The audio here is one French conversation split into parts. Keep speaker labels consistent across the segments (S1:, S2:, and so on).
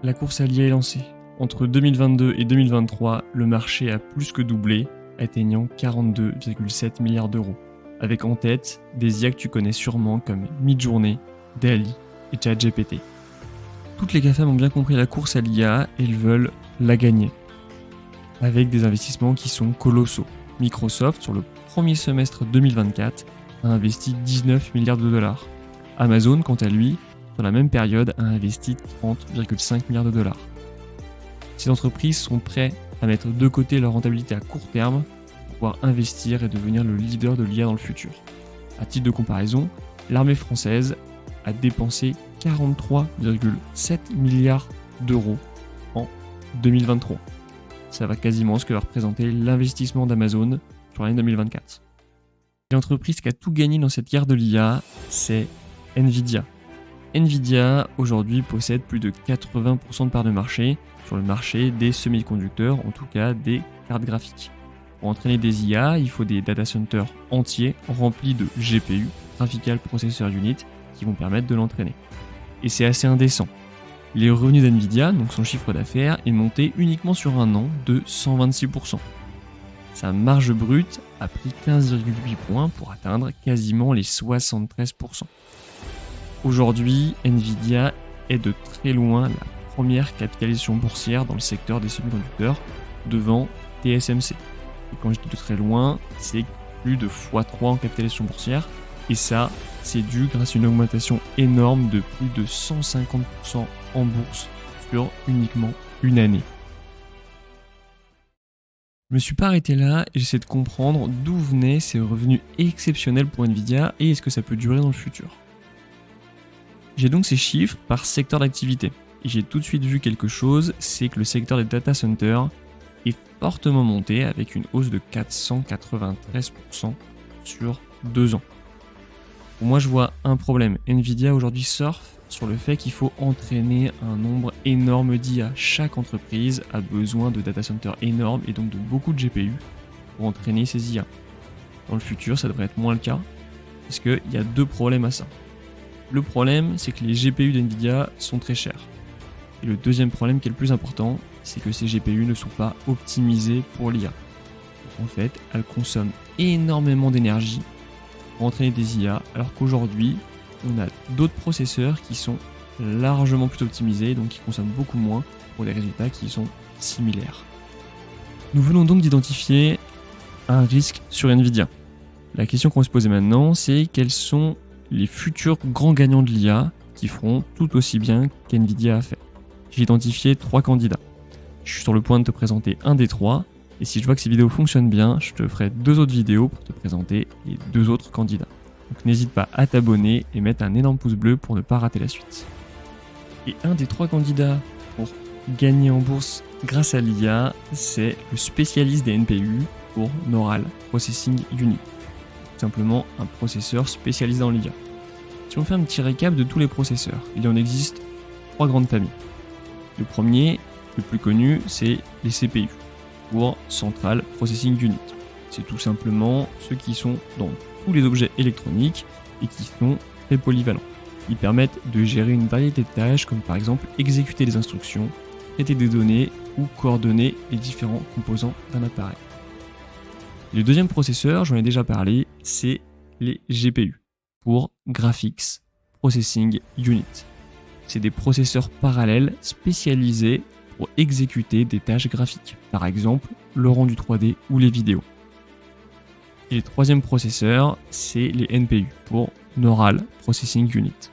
S1: La course à l'IA est lancée. Entre 2022 et 2023, le marché a plus que doublé, atteignant 42,7 milliards d'euros, avec en tête des IA que tu connais sûrement comme Midjourney, DALL-E et ChatGPT. Toutes les GAFAM ont bien compris la course à l'IA et ils veulent la gagner, avec des investissements qui sont colossaux. Microsoft, sur le premier semestre 2024, a investi 19 milliards de dollars. Amazon, quant à lui, sur la même période, a investi 30,5 milliards de dollars. Ces entreprises sont prêtes à mettre de côté leur rentabilité à court terme pour pouvoir investir et devenir le leader de l'IA dans le futur. À titre de comparaison, l'armée française a dépensé 43,7 milliards d'euros en 2023. Ça va quasiment ce que va représenter l'investissement d'Amazon sur l'année 2024. L'entreprise qui a tout gagné dans cette guerre de l'IA, c'est Nvidia. Nvidia, aujourd'hui, possède plus de 80% de parts de marché sur le marché des semi-conducteurs, en tout cas des cartes graphiques. Pour entraîner des IA, il faut des data centers entiers remplis de GPU, Graphical Processor Unit, qui vont permettre de l'entraîner. Et c'est assez indécent. Les revenus d'Nvidia, donc son chiffre d'affaires, est monté uniquement sur un an de 126%. Sa marge brute a pris 15,8 points pour atteindre quasiment les 73%. Aujourd'hui, Nvidia est de très loin la première capitalisation boursière dans le secteur des semi-conducteurs, devant TSMC. Et quand je dis de très loin, c'est plus de x3 en capitalisation boursière, et ça, c'est dû grâce à une augmentation énorme de plus de 150% en bourse sur uniquement une année. Je me suis pas arrêté là et j'essaie de comprendre d'où venaient ces revenus exceptionnels pour Nvidia et est-ce que ça peut durer dans le futur. J'ai donc ces chiffres par secteur d'activité et j'ai tout de suite vu quelque chose, c'est que le secteur des data centers est fortement monté avec une hausse de 493% sur 2 ans. Pour moi, je vois un problème. Nvidia aujourd'hui surfe sur le fait qu'il faut entraîner un nombre énorme d'IA. Chaque entreprise a besoin de data centers énormes et donc de beaucoup de GPU pour entraîner ces IA. Dans le futur, ça devrait être moins le cas, parce qu'il y a 2 problèmes à ça. Le problème, c'est que les GPU d'Nvidia sont très chers. Et le deuxième problème qui est le plus important, c'est que ces GPU ne sont pas optimisés pour l'IA. En fait, elles consomment énormément d'énergie pour entraîner des IA, alors qu'aujourd'hui, on a d'autres processeurs qui sont largement plus optimisés, donc qui consomment beaucoup moins pour des résultats qui sont similaires. Nous venons donc d'identifier un risque sur Nvidia. La question qu'on va se poser maintenant, c'est quels sont les futurs grands gagnants de l'IA qui feront tout aussi bien qu'Nvidia a fait. J'ai identifié 3 candidats. Je suis sur le point de te présenter un des 3, et si je vois que ces vidéos fonctionnent bien, je te ferai 2 autres vidéos pour te présenter les 2 autres candidats. Donc n'hésite pas à t'abonner et mettre un énorme pouce bleu pour ne pas rater la suite. Et un des 3 candidats pour gagner en bourse grâce à l'IA, c'est le spécialiste des NPU pour Neural Processing Unit. Tout simplement un processeur spécialisé dans l'IA. Si on fait un petit récap de tous les processeurs, il en existe 3 grandes familles. Le premier, le plus connu, c'est les CPU, pour Central Processing Unit. C'est tout simplement ceux qui sont dans tous les objets électroniques et qui sont très polyvalents. Ils permettent de gérer une variété de tâches comme par exemple exécuter des instructions, traiter des données ou coordonner les différents composants d'un appareil. Le deuxième processeur, j'en ai déjà parlé, c'est les GPU, pour Graphics Processing Unit. C'est des processeurs parallèles spécialisés pour exécuter des tâches graphiques, par exemple le rendu 3D ou les vidéos. Et le troisième processeur, c'est les NPU, pour Neural Processing Unit.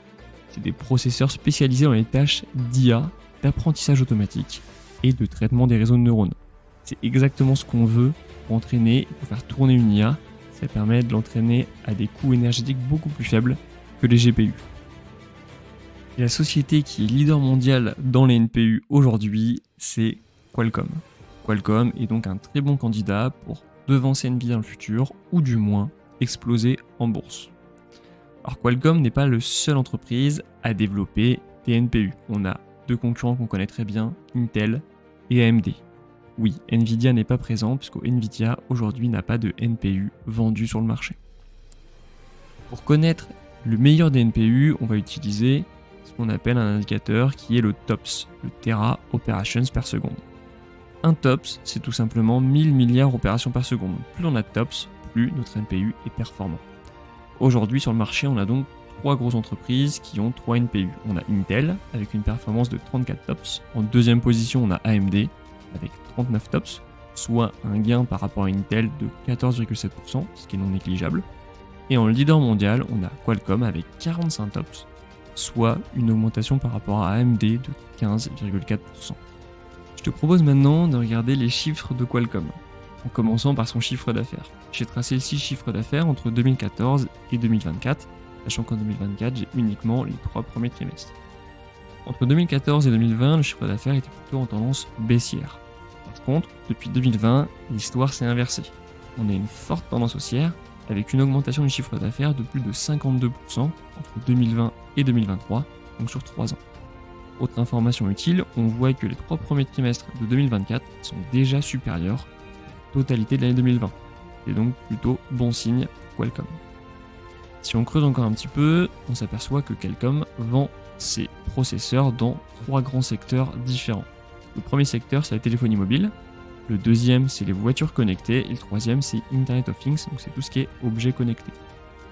S1: C'est des processeurs spécialisés dans les tâches d'IA, d'apprentissage automatique et de traitement des réseaux de neurones. C'est exactement ce qu'on veut pour entraîner et pour faire tourner une IA. Ça permet de l'entraîner à des coûts énergétiques beaucoup plus faibles que les GPU. Et la société qui est leader mondial dans les NPU aujourd'hui, c'est Qualcomm. Qualcomm est donc un très bon candidat pour devancer Nvidia dans le futur, ou du moins exploser en bourse. Alors Qualcomm n'est pas la seule entreprise à développer des NPU. On a 2 concurrents qu'on connaît très bien, Intel et AMD. Oui, Nvidia n'est pas présent puisque Nvidia aujourd'hui n'a pas de NPU vendu sur le marché. Pour connaître le meilleur des NPU, on va utiliser ce qu'on appelle un indicateur qui est le TOPS, le Tera Operations per seconde. Un TOPS, c'est tout simplement 1000 milliards d'opérations par seconde. Plus on a de TOPS, plus notre NPU est performant. Aujourd'hui sur le marché, on a donc 3 grosses entreprises qui ont 3 NPU. On a Intel avec une performance de 34 TOPS. En deuxième position, on a AMD avec 39 TOPS, soit un gain par rapport à Intel de 14,7%, ce qui est non négligeable. Et en leader mondial, on a Qualcomm avec 45 TOPS, soit une augmentation par rapport à AMD de 15,4%. Je te propose maintenant de regarder les chiffres de Qualcomm, en commençant par son chiffre d'affaires. J'ai tracé 6 chiffres d'affaires entre 2014 et 2024, sachant qu'en 2024, j'ai uniquement les 3 premiers trimestres. Entre 2014 et 2020, le chiffre d'affaires était plutôt en tendance baissière. Par contre, depuis 2020, l'histoire s'est inversée. On a une forte tendance haussière, avec une augmentation du chiffre d'affaires de plus de 52% entre 2020 et 2023, donc sur 3 ans. Autre information utile, on voit que les 3 premiers trimestres de 2024 sont déjà supérieurs à la totalité de l'année 2020. C'est donc plutôt bon signe pour Qualcomm. Si on creuse encore un petit peu, on s'aperçoit que Qualcomm vend ses processeurs dans 3 grands secteurs différents. Le premier secteur, c'est la téléphonie mobile. Le deuxième, c'est les voitures connectées. Et le troisième, c'est Internet of Things, donc c'est tout ce qui est objets connectés.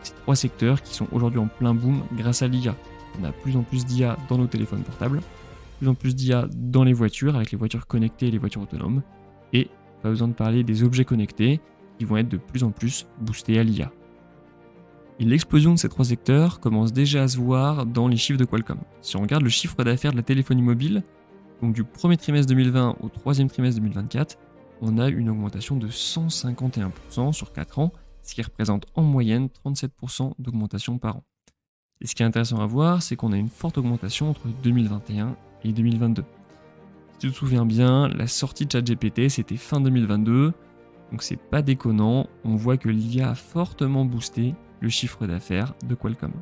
S1: Ces 3 secteurs qui sont aujourd'hui en plein boom grâce à l'IA. On a plus en plus d'IA dans nos téléphones portables, plus en plus d'IA dans les voitures, avec les voitures connectées et les voitures autonomes. Et pas besoin de parler des objets connectés qui vont être de plus en plus boostés à l'IA. Et l'explosion de ces 3 secteurs commence déjà à se voir dans les chiffres de Qualcomm. Si on regarde le chiffre d'affaires de la téléphonie mobile, donc du premier trimestre 2020 au troisième trimestre 2024, on a une augmentation de 151% sur 4 ans, ce qui représente en moyenne 37% d'augmentation par an. Et ce qui est intéressant à voir, c'est qu'on a une forte augmentation entre 2021 et 2022. Si tu te souviens bien, la sortie de ChatGPT, c'était fin 2022, donc c'est pas déconnant, on voit que l'IA a fortement boosté le chiffre d'affaires de Qualcomm.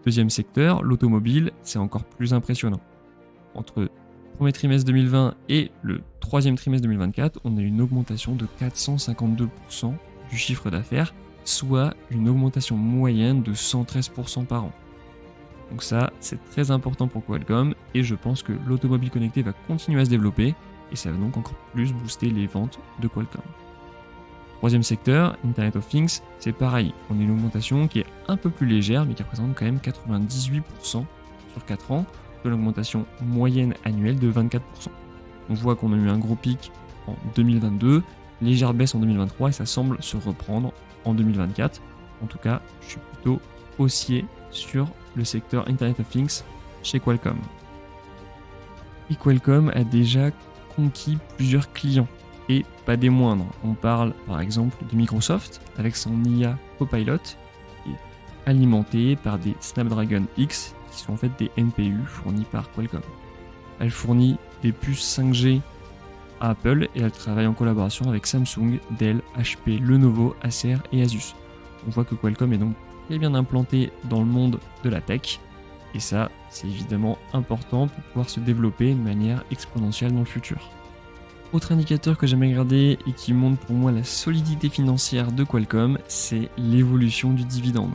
S1: Deuxième secteur, l'automobile, c'est encore plus impressionnant. Entre le premier trimestre 2020 et le troisième trimestre 2024, on a une augmentation de 452% du chiffre d'affaires, soit une augmentation moyenne de 113% par an. Donc ça, c'est très important pour Qualcomm et je pense que l'automobile connectée va continuer à se développer et ça va donc encore plus booster les ventes de Qualcomm. Troisième secteur, Internet of Things, c'est pareil. On a une augmentation qui est un peu plus légère mais qui représente quand même 98% sur 4 ans, de l'augmentation moyenne annuelle de 24%. On voit qu'on a eu un gros pic en 2022, légère baisse en 2023 et ça semble se reprendre en 2024. En tout cas, je suis plutôt haussier sur le secteur Internet of Things chez Qualcomm. Et Qualcomm a déjà conquis plusieurs clients, et pas des moindres. On parle par exemple de Microsoft avec son IA Copilot, qui est alimenté par des Snapdragon X, qui sont en fait des NPU fournis par Qualcomm. Elle fournit des puces 5G à Apple et elle travaille en collaboration avec Samsung, Dell, HP, Lenovo, Acer et Asus. On voit que Qualcomm est donc très bien implanté dans le monde de la tech et ça, c'est évidemment important pour pouvoir se développer de manière exponentielle dans le futur. Autre indicateur que j'aime regarder et qui montre pour moi la solidité financière de Qualcomm, c'est l'évolution du dividende.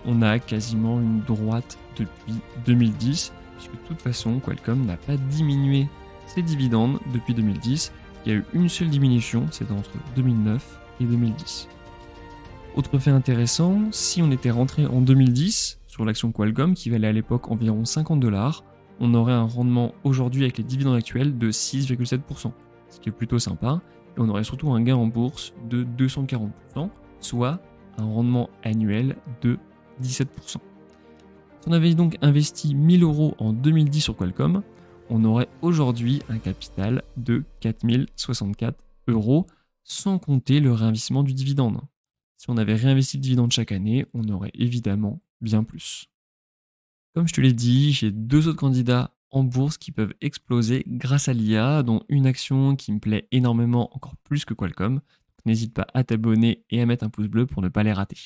S1: On a quasiment une droite depuis 2010, puisque de toute façon, Qualcomm n'a pas diminué ses dividendes depuis 2010. Il y a eu une seule diminution, c'était entre 2009 et 2010. Autre fait intéressant, si on était rentré en 2010 sur l'action Qualcomm, qui valait à l'époque environ 50$, on aurait un rendement aujourd'hui avec les dividendes actuels de 6,7%, ce qui est plutôt sympa, et on aurait surtout un gain en bourse de 240%, soit un rendement annuel de 17%. Si on avait donc investi 1000€ en 2010 sur Qualcomm, on aurait aujourd'hui un capital de 4064€, sans compter le réinvestissement du dividende. Si on avait réinvesti le dividende chaque année, on aurait évidemment bien plus. Comme je te l'ai dit, j'ai 2 autres candidats en bourse qui peuvent exploser grâce à l'IA, dont une action qui me plaît énormément, encore plus que Qualcomm. N'hésite pas à t'abonner et à mettre un pouce bleu pour ne pas les rater.